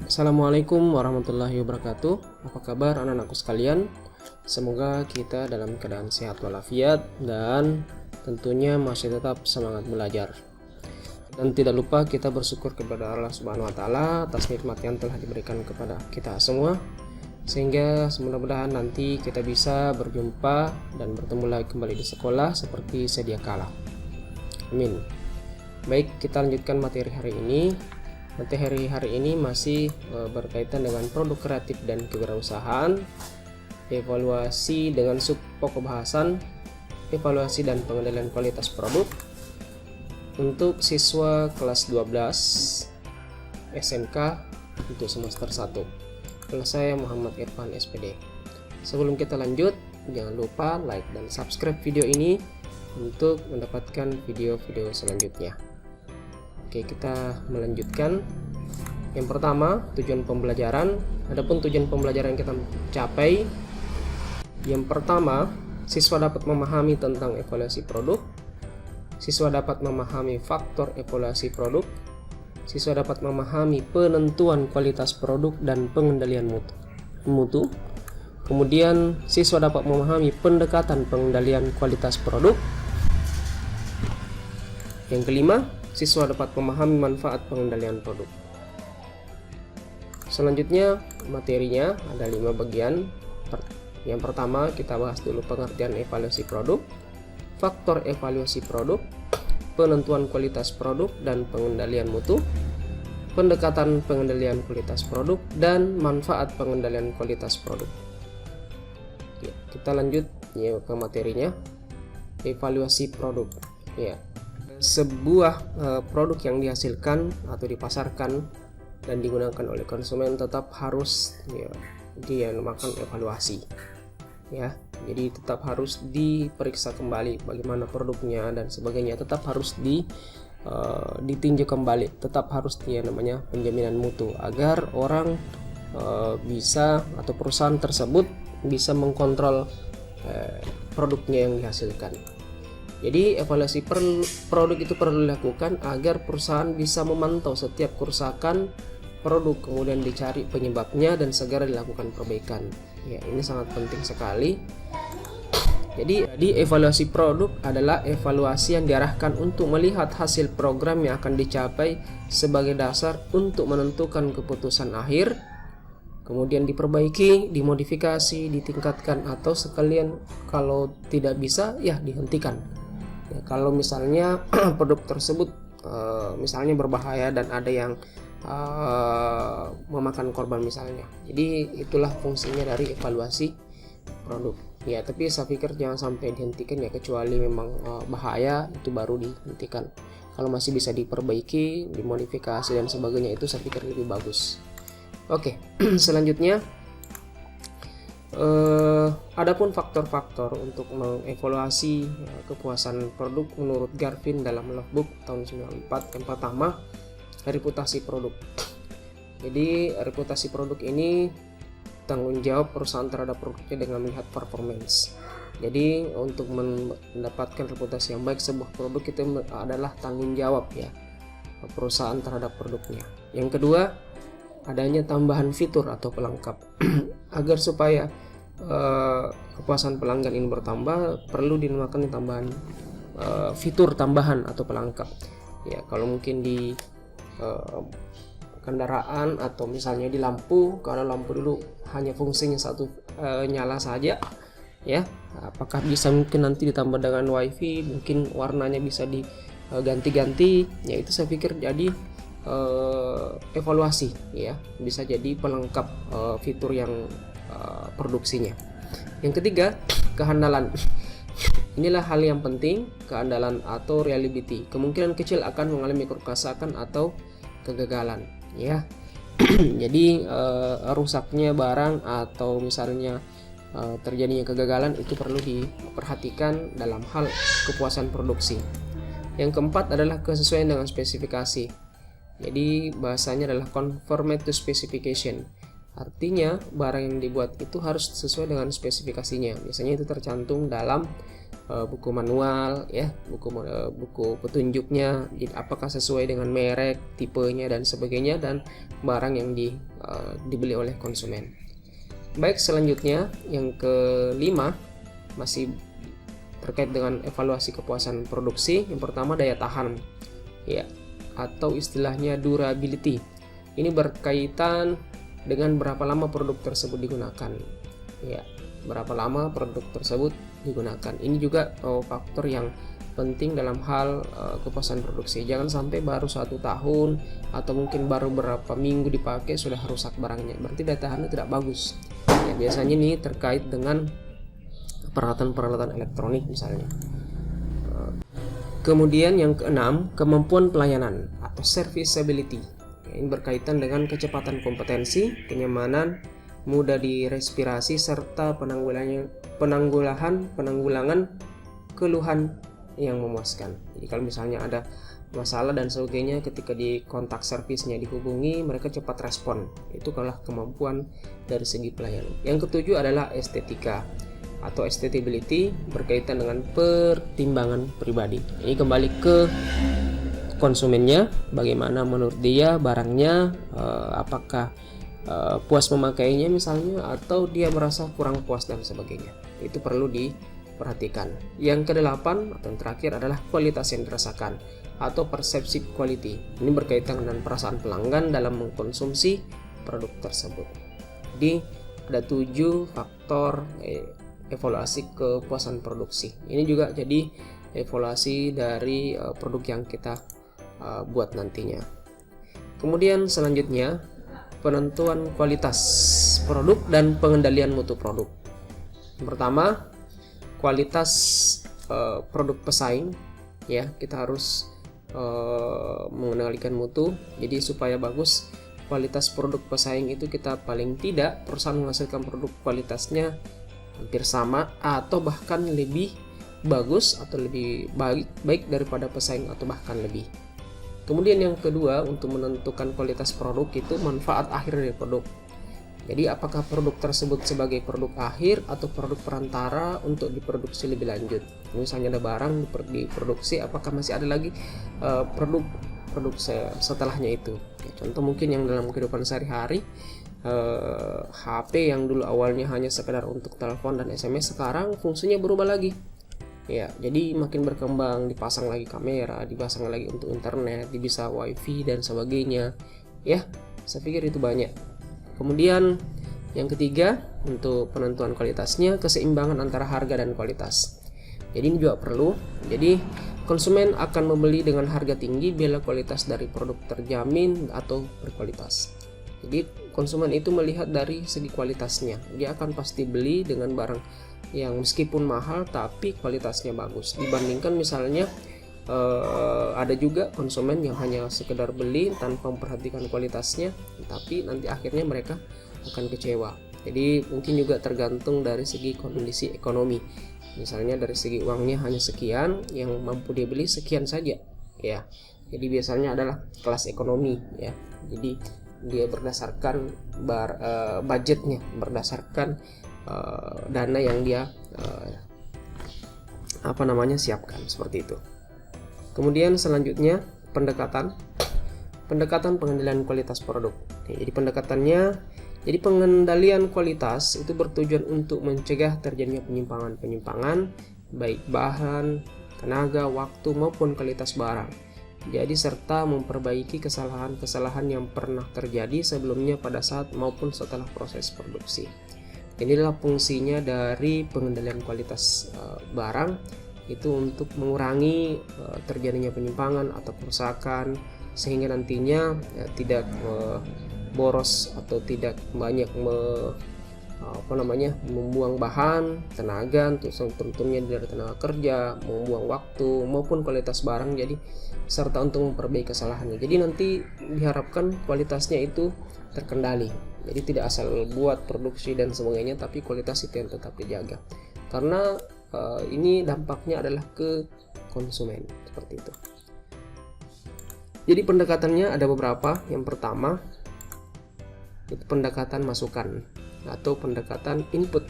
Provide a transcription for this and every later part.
Assalamualaikum warahmatullahi wabarakatuh. Apa kabar anak-anakku sekalian? Semoga kita dalam keadaan sehat walafiat dan tentunya masih tetap semangat belajar. Dan tidak lupa kita bersyukur kepada Allah Subhanahu wa taala atas nikmat yang telah diberikan kepada kita semua, sehingga mudah-mudahan nanti kita bisa berjumpa dan bertemu lagi kembali di sekolah seperti sedia kala. Amin. Baik, kita lanjutkan materi hari ini. Materi hari ini masih berkaitan dengan produk kreatif dan kewirausahaan, evaluasi dengan sub pokok bahasan, evaluasi dan pengendalian kualitas produk untuk siswa kelas 12 SMK untuk semester 1. Nama saya Muhammad Irfan SPD. Sebelum kita lanjut, jangan lupa like dan subscribe video ini untuk mendapatkan video-video selanjutnya. Oke, kita melanjutkan. Yang pertama, tujuan pembelajaran. Adapun tujuan pembelajaran yang kita capai, yang pertama, siswa dapat memahami tentang evaluasi produk. Siswa dapat memahami faktor evaluasi produk. Siswa dapat memahami penentuan kualitas produk dan pengendalian mutu. Kemudian, siswa dapat memahami pendekatan pengendalian kualitas produk. Yang kelima, siswa dapat memahami manfaat pengendalian produk. Selanjutnya, materinya ada 5 bagian. Yang pertama, kita bahas dulu pengertian evaluasi produk, faktor evaluasi produk, penentuan kualitas produk dan pengendalian mutu, pendekatan pengendalian kualitas produk, dan manfaat pengendalian kualitas produk. Ya, kita lanjut ya ke materinya. Evaluasi produk. Ya. Sebuah produk yang dihasilkan atau dipasarkan dan digunakan oleh konsumen tetap harus dinamakan evaluasi, ya. Jadi tetap harus diperiksa kembali bagaimana produknya dan sebagainya, tetap harus ditinjau kembali, tetap harus namanya penjaminan mutu agar orang bisa atau perusahaan tersebut bisa mengkontrol produknya yang dihasilkan. Jadi evaluasi produk itu perlu dilakukan agar perusahaan bisa memantau setiap kerusakan produk, kemudian dicari penyebabnya dan segera dilakukan perbaikan. Ya, ini sangat penting sekali. Jadi evaluasi produk adalah evaluasi yang diarahkan untuk melihat hasil program yang akan dicapai sebagai dasar untuk menentukan keputusan akhir, kemudian diperbaiki, dimodifikasi, ditingkatkan, atau sekalian kalau tidak bisa ya dihentikan. Ya, kalau misalnya produk tersebut misalnya berbahaya dan ada yang memakan korban misalnya. Jadi itulah fungsinya dari evaluasi produk. Ya, tapi saya pikir jangan sampai dihentikan ya, kecuali memang bahaya itu baru dihentikan. Kalau masih bisa diperbaiki, dimodifikasi dan sebagainya, itu saya pikir lebih bagus. Oke, selanjutnya adapun faktor-faktor untuk mengevaluasi kepuasan produk menurut Garvin dalam Logbook tahun 94. Yang pertama, reputasi produk. Jadi reputasi produk ini tanggung jawab perusahaan terhadap produknya dengan melihat performance. Jadi untuk mendapatkan reputasi yang baik sebuah produk itu adalah tanggung jawab ya perusahaan terhadap produknya. Yang kedua, adanya tambahan fitur atau pelengkap. Agar supaya kepuasan pelanggan ini bertambah, perlu dinamakan tambahan fitur tambahan atau pelengkap. Ya, kalau mungkin di kendaraan atau misalnya di lampu, kalau lampu dulu hanya fungsinya satu nyala saja, ya, apakah bisa mungkin nanti ditambah dengan wifi, mungkin warnanya bisa diganti-ganti, ya itu saya pikir jadi evaluasi, ya, bisa jadi pelengkap fitur yang produksinya. Yang ketiga, kehandalan. Inilah hal yang penting, keandalan atau reliability. Kemungkinan kecil akan mengalami kerusakan atau kegagalan, ya. Jadi rusaknya barang atau misalnya terjadinya kegagalan itu perlu diperhatikan dalam hal kepuasan produksi. Yang keempat adalah kesesuaian dengan spesifikasi. Jadi bahasanya adalah conformity to specification. Artinya barang yang dibuat itu harus sesuai dengan spesifikasinya. Biasanya itu tercantum dalam buku manual ya, buku petunjuknya apakah sesuai dengan merek, tipenya dan sebagainya, dan barang yang dibeli oleh konsumen. Baik, selanjutnya yang kelima masih terkait dengan evaluasi kepuasan produksi. Yang pertama, daya tahan ya, atau istilahnya durability. Ini berkaitan dengan berapa lama produk tersebut digunakan ya, berapa lama produk tersebut digunakan. Ini juga faktor yang penting dalam hal kepuasan produksi. Jangan sampai baru 1 tahun atau mungkin baru berapa minggu dipakai sudah rusak barangnya, berarti daya tahannya tidak bagus ya. Biasanya ini terkait dengan peralatan-peralatan elektronik misalnya. Kemudian yang keenam, kemampuan pelayanan atau serviceability. Ini berkaitan dengan kecepatan kompetensi, kenyamanan, mudah direspirasi, serta penanggulangan keluhan yang memuaskan. Jadi kalau misalnya ada masalah dan sebagainya, ketika di kontak servisnya dihubungi, mereka cepat respon. Itu adalah kemampuan dari segi pelayanan. Yang ketujuh adalah estetika atau aesthetibility, berkaitan dengan pertimbangan pribadi. Ini kembali ke konsumennya, bagaimana menurut dia barangnya, apakah puas memakainya misalnya, atau dia merasa kurang puas dan sebagainya. Itu perlu diperhatikan. Yang kedelapan atau yang terakhir adalah kualitas yang dirasakan atau perception quality. Ini berkaitan dengan perasaan pelanggan dalam mengkonsumsi produk tersebut. Jadi ada 7 faktor evaluasi kepuasan produksi. Ini juga jadi evaluasi dari produk yang kita buat nantinya. Kemudian selanjutnya, penentuan kualitas produk dan pengendalian mutu produk. Yang pertama, kualitas produk pesaing ya, kita harus mengendalikan mutu. Jadi supaya bagus kualitas produk pesaing itu, kita paling tidak perusahaan menghasilkan produk kualitasnya hampir sama atau bahkan lebih bagus atau lebih baik daripada pesaing atau bahkan lebih. Kemudian yang kedua, untuk menentukan kualitas produk itu manfaat akhir dari produk. Jadi apakah produk tersebut sebagai produk akhir atau produk perantara untuk diproduksi lebih lanjut. Misalnya ada barang diproduksi, apakah masih ada lagi produk setelahnya itu. Contoh mungkin yang dalam kehidupan sehari-hari, HP yang dulu awalnya hanya sekedar untuk telepon dan SMS, sekarang fungsinya berubah lagi. Ya, jadi makin berkembang, dipasang lagi kamera, dipasang lagi untuk internet, bisa wifi dan sebagainya. Ya, saya pikir itu banyak. Kemudian yang ketiga, untuk penentuan kualitasnya, keseimbangan antara harga dan kualitas. Jadi ini juga perlu. Jadi konsumen akan membeli dengan harga tinggi bila kualitas dari produk terjamin atau berkualitas. Jadi konsumen itu melihat dari segi kualitasnya. Dia akan pasti beli dengan barang yang meskipun mahal tapi kualitasnya bagus, dibandingkan misalnya ada juga konsumen yang hanya sekedar beli tanpa memperhatikan kualitasnya, tapi nanti akhirnya mereka akan kecewa. Jadi mungkin juga tergantung dari segi kondisi ekonomi. Misalnya dari segi uangnya hanya sekian, yang mampu dia beli sekian saja ya. Jadi biasanya adalah kelas ekonomi ya. Jadi dia berdasarkan budgetnya, berdasarkan dana yang dia siapkan, seperti itu. Kemudian selanjutnya, pendekatan pengendalian kualitas produk. Jadi pendekatannya, jadi pengendalian kualitas itu bertujuan untuk mencegah terjadinya penyimpangan baik bahan, tenaga, waktu maupun kualitas barang. Jadi serta memperbaiki kesalahan-kesalahan yang pernah terjadi sebelumnya pada saat maupun setelah proses produksi. Inilah fungsinya dari pengendalian kualitas barang, itu untuk mengurangi terjadinya penyimpangan atau kerusakan, sehingga nantinya tidak boros atau tidak banyak membuang bahan, tenaga, untuk tentunya dari tenaga kerja, membuang waktu maupun kualitas barang, jadi serta untuk memperbaiki kesalahannya. Jadi nanti diharapkan kualitasnya itu terkendali. Jadi tidak asal buat produksi dan sebagainya, tapi kualitas itu yang tetap dijaga. Karena ini dampaknya adalah ke konsumen, seperti itu. Jadi pendekatannya ada beberapa. Yang pertama itu pendekatan masukan atau pendekatan input.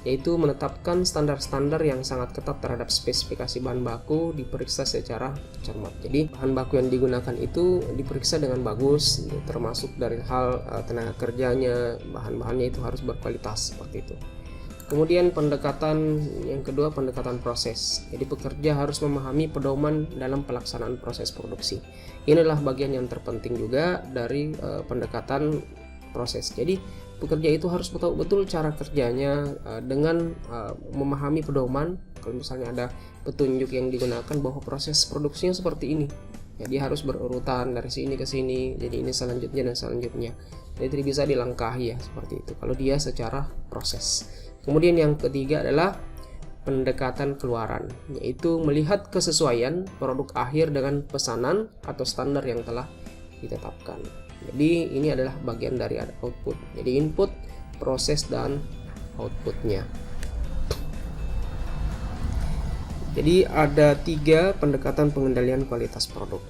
yaitu menetapkan standar-standar yang sangat ketat terhadap spesifikasi bahan baku, diperiksa secara cermat. Jadi bahan baku yang digunakan itu diperiksa dengan bagus, termasuk dari hal tenaga kerjanya, bahan-bahannya itu harus berkualitas seperti itu. Kemudian pendekatan yang kedua, pendekatan proses. Jadi pekerja harus memahami pedoman dalam pelaksanaan proses produksi. Inilah bagian yang terpenting juga dari pendekatan proses. Jadi pekerja itu harus betul-betul cara kerjanya dengan memahami pedoman. Kalau misalnya ada petunjuk yang digunakan bahwa proses produksinya seperti ini, ya, dia harus berurutan dari sini ke sini, jadi ini selanjutnya dan selanjutnya. Jadi bisa dilangkahi ya seperti itu kalau dia secara proses. Kemudian yang ketiga adalah pendekatan keluaran, yaitu melihat kesesuaian produk akhir dengan pesanan atau standar yang telah ditetapkan. Jadi ini adalah bagian dari output. Jadi input, proses, dan outputnya. Jadi ada 3 pendekatan pengendalian kualitas produk.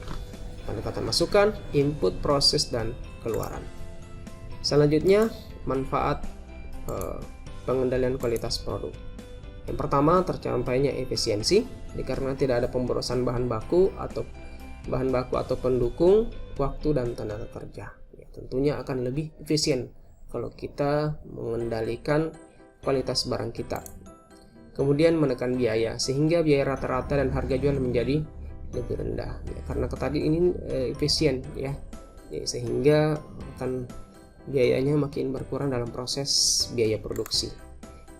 Pendekatan masukan, input, proses, dan keluaran. Selanjutnya, manfaat pengendalian kualitas produk. Yang pertama, tercapainya efisiensi, karena tidak ada pemborosan bahan baku atau pendukung, waktu dan tenaga kerja. Ya, tentunya akan lebih efisien kalau kita mengendalikan kualitas barang kita. Kemudian menekan biaya, sehingga biaya rata-rata dan harga jual menjadi lebih rendah. Ya, karena tadi ini efisien ya, sehingga akan biayanya makin berkurang dalam proses biaya produksi.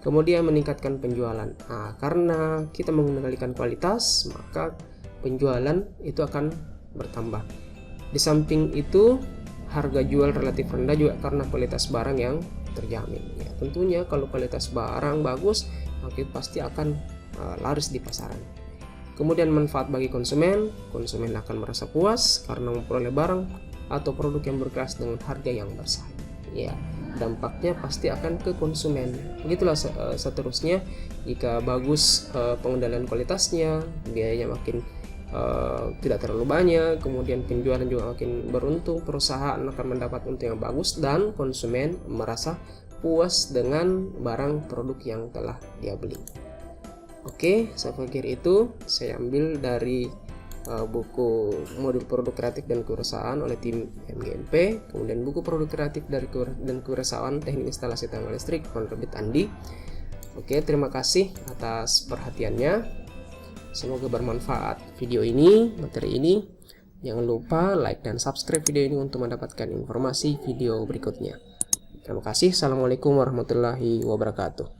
Kemudian meningkatkan penjualan. Nah, karena kita mengendalikan kualitas, maka penjualan itu akan bertambah. Di samping itu, harga jual relatif rendah juga karena kualitas barang yang terjamin. Ya, tentunya kalau kualitas barang bagus, maka pasti akan laris di pasaran. Kemudian manfaat bagi konsumen akan merasa puas karena memperoleh barang atau produk yang berkelas dengan harga yang bersaing. Ya, dampaknya pasti akan ke konsumen. Begitulah seterusnya. Jika bagus pengendalian kualitasnya, biayanya makin tidak terlalu banyak, kemudian penjualan juga makin beruntung, perusahaan akan mendapat untung yang bagus, dan konsumen merasa puas dengan barang produk yang telah dia beli. Oke, saya pikir itu saya ambil dari buku modul produk kreatif dan kewirausahaan oleh tim MGMP, kemudian buku produk kreatif dan kewirausahaan teknik instalasi tenaga listrik penerbit Andi. Oke, terima kasih atas perhatiannya, semoga bermanfaat video ini, materi ini. Jangan lupa like dan subscribe video ini untuk mendapatkan informasi video berikutnya. Terima kasih. Assalamualaikum warahmatullahi wabarakatuh.